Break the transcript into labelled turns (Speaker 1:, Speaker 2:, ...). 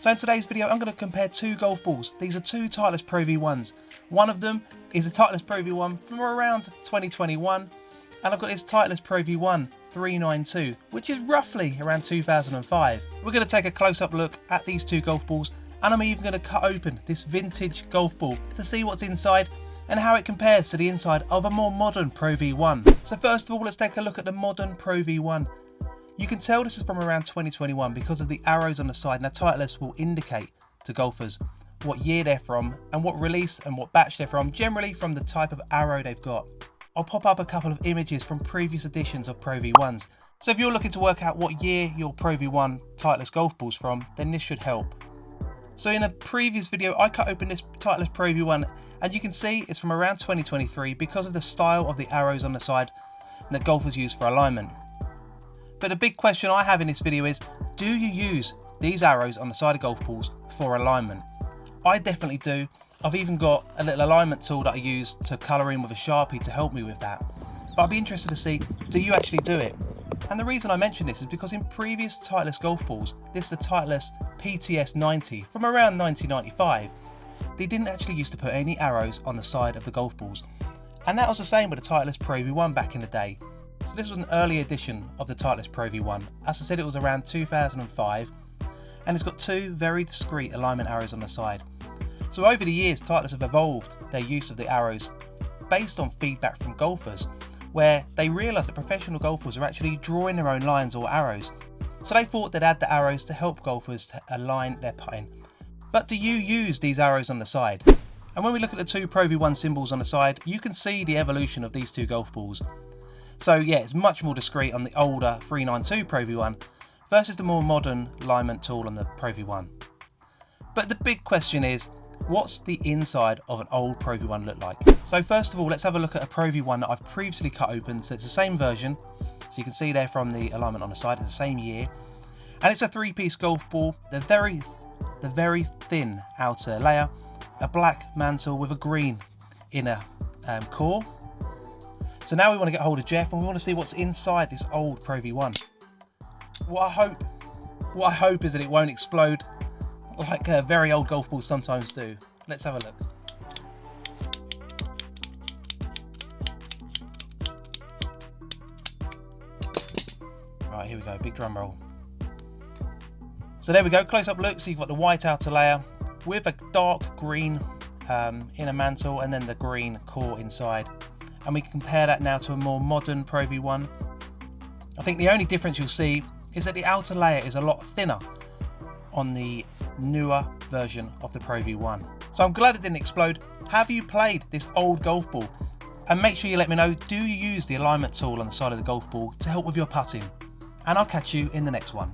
Speaker 1: So in today's video I'm going to compare two golf balls. These are two Titleist Pro V1s. One of them is a Titleist Pro V1 from around 2021, and I've got this Titleist Pro V1 392, which is roughly around 2005. We're going to take a close-up look at these two golf balls, and I'm even going to cut open this vintage golf ball to see what's inside and how it compares to the inside of a more modern Pro V1. So first of all, let's take a look at the modern Pro V1. You can tell this is from around 2021 because of the arrows on the side. Now Titleist will indicate to golfers what year they're from and what release and what batch they're from, generally from the type of arrow they've got. I'll pop up a couple of images from previous editions of Pro V1s. So if you're looking to work out what year your Pro V1 Titleist golf ball's from, then this should help. So in a previous video I cut open this Titleist Pro V1 and you can see it's from around 2023 because of the style of the arrows on the side that golfers use for alignment. But the big question I have in this video is, do you use these arrows on the side of golf balls for alignment? I definitely do. I've even got a little alignment tool that I use to colour in with a Sharpie to help me with that. But I'd be interested to see, do you actually do it? And the reason I mention this is because in previous Titleist golf balls, this is the Titleist PTS 90 from around 1995, they didn't actually used to put any arrows on the side of the golf balls. And that was the same with the Titleist Pro V1 back in the day. So this was an early edition of the Titleist Pro V1. As I said, it was around 2005, and it's got two very discreet alignment arrows on the side. So over the years, Titleist have evolved their use of the arrows based on feedback from golfers, where they realised that professional golfers are actually drawing their own lines or arrows. So they thought they'd add the arrows to help golfers to align their putting. But do you use these arrows on the side? And when we look at the two Pro V1 symbols on the side, you can see the evolution of these two golf balls. So yeah, it's much more discreet on the older 392 Pro V1 versus the more modern alignment tool on the Pro V1. But the big question is, what's the inside of an old Pro V1 look like? So first of all, let's have a look at a Pro V1 that I've previously cut open. So it's the same version. So you can see there from the alignment on the side, it's the same year. And it's a three-piece golf ball. The very thin outer layer, a black mantle with a green inner core. So now we want to get hold of Jeff and we want to see what's inside this old Pro V1. What I hope is that it won't explode like very old golf balls sometimes do. Let's have a look. Right, here we go, big drum roll. So there we go, close up look. So you've got the white outer layer with a dark green inner mantle and then the green core inside. And we can compare that now to a more modern Pro V1. I think the only difference you'll see is that the outer layer is a lot thinner on the newer version of the Pro V1. So I'm glad it didn't explode. Have you played this old golf ball? And make sure you let me know, do you use the alignment tool on the side of the golf ball to help with your putting? And I'll catch you in the next one.